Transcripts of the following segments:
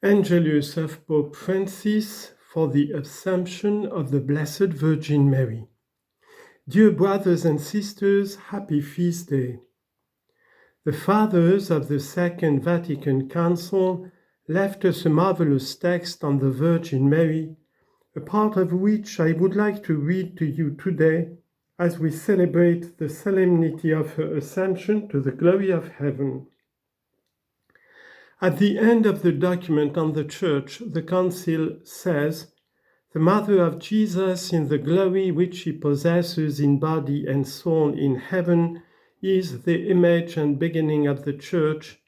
Angelus of Pope Francis for the Assumption of the Blessed Virgin Mary. Dear brothers and sisters, happy feast day. The fathers of the Second Vatican Council left us a marvelous text on the Virgin Mary, a part of which I would like to read to you today as we celebrate the solemnity of her Assumption to the glory of heaven. At the end of the document on the Church, the Council says, "The Mother of Jesus in the glory which she possesses in body and soul in heaven is the image and beginning of the Church,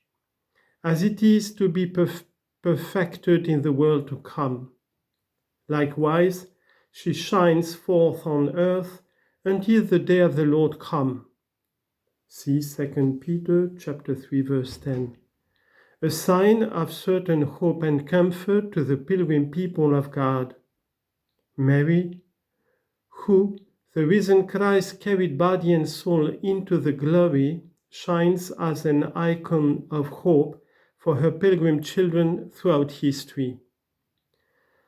as it is to be perfected in the world to come. Likewise, she shines forth on earth until the day of the Lord come." See 2 Peter chapter 3, verse 10. A sign of certain hope and comfort to the pilgrim people of God. Mary, who the risen Christ carried body and soul into the glory, shines as an icon of hope for her pilgrim children throughout history.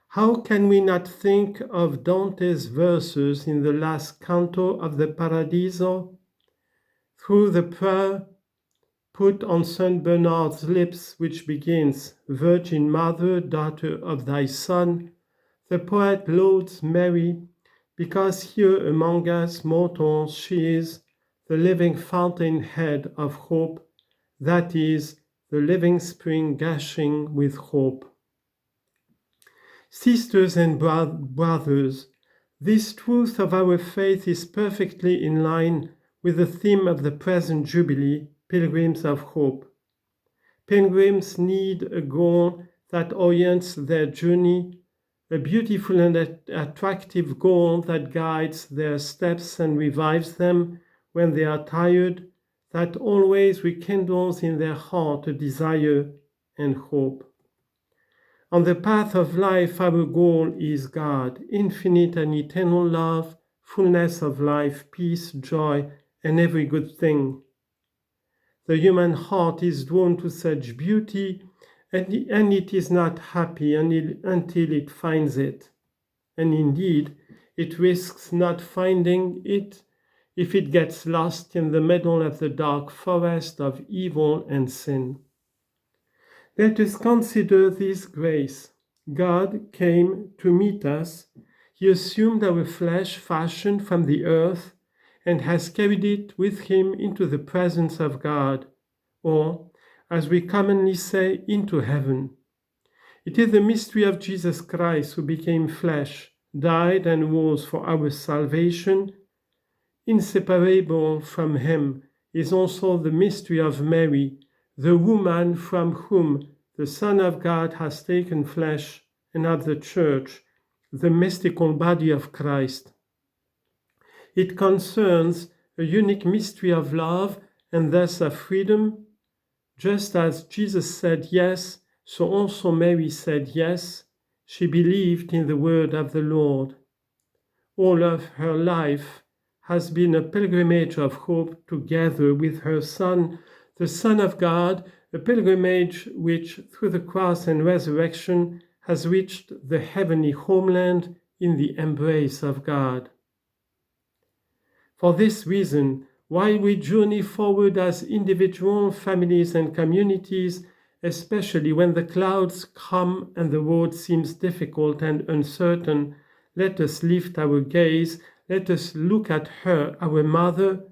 How can we not think of Dante's verses in the last canto of the Paradiso? Through the prayer put on St. Bernard's lips, which begins, "Virgin Mother, daughter of thy Son," the poet lauds Mary, because here among us mortals she is the living fountainhead of hope, that is, the living spring gushing with hope. Sisters and brothers, this truth of our faith is perfectly in line with the theme of the present Jubilee, Pilgrims of Hope. Pilgrims need a goal that orients their journey, a beautiful and attractive goal that guides their steps and revives them when they are tired, that always rekindles in their heart a desire and hope. On the path of life, our goal is God, infinite and eternal love, fullness of life, peace, joy, and every good thing. The human heart is drawn to such beauty, and it is not happy until it finds it. And indeed, it risks not finding it if it gets lost in the middle of the dark forest of evil and sin. Let us consider this grace. God came to meet us. He assumed our flesh fashioned from the earth, and has carried it with him into the presence of God, or, as we commonly say, into heaven. It is the mystery of Jesus Christ who became flesh, died and rose for our salvation. Inseparable from him is also the mystery of Mary, the woman from whom the Son of God has taken flesh, and of the Church, the mystical body of Christ. It concerns a unique mystery of love and thus of freedom. Just as Jesus said yes, so also Mary said yes. She believed in the word of the Lord. All of her life has been a pilgrimage of hope together with her Son, the Son of God, a pilgrimage which, through the cross and resurrection, has reached the heavenly homeland in the embrace of God. For this reason, while we journey forward as individuals, families, and communities, especially when the clouds come and the road seems difficult and uncertain, let us lift our gaze, let us look at her, our Mother,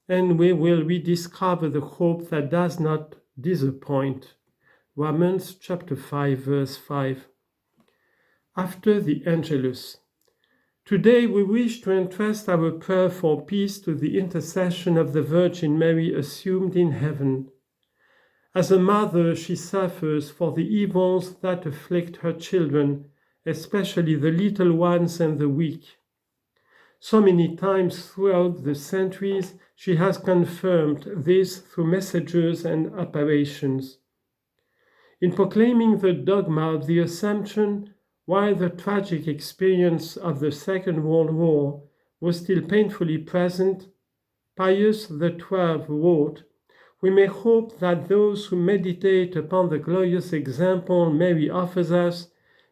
and we will rediscover the hope that does not disappoint. Romans chapter 5, verse 5. After the Angelus. Today we wish to entrust our prayer for peace to the intercession of the Virgin Mary assumed in heaven. As a mother, she suffers for the evils that afflict her children, especially the little ones and the weak. So many times throughout the centuries, she has confirmed this through messages and apparitions. In proclaiming the dogma of the Assumption, while the tragic experience of the Second World War was still painfully present, Pius XII wrote, we may hope that those who meditate upon the glorious example Mary offers us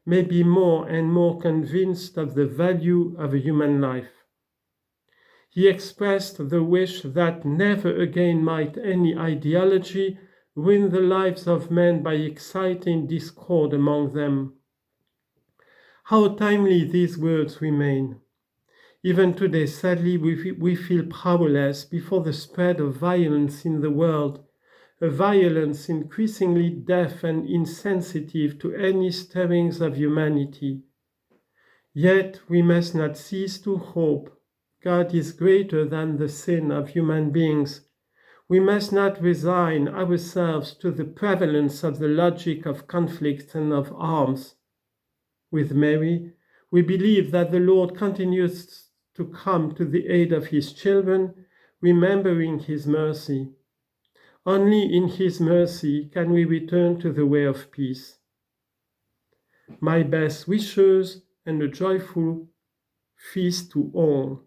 may be more and more convinced of the value of a human life. He expressed the wish that never again might any ideology ruin the lives of men by exciting discord among them. How timely these words remain. Even today, sadly, we feel powerless before the spread of violence in the world, a violence increasingly deaf and insensitive to any stirrings of humanity. Yet we must not cease to hope. God is greater than the sin of human beings. We must not resign ourselves to the prevalence of the logic of conflict and of arms. With Mary, we believe that the Lord continues to come to the aid of his children, remembering his mercy. Only in his mercy can we return to the way of peace. My best wishes and a joyful feast to all.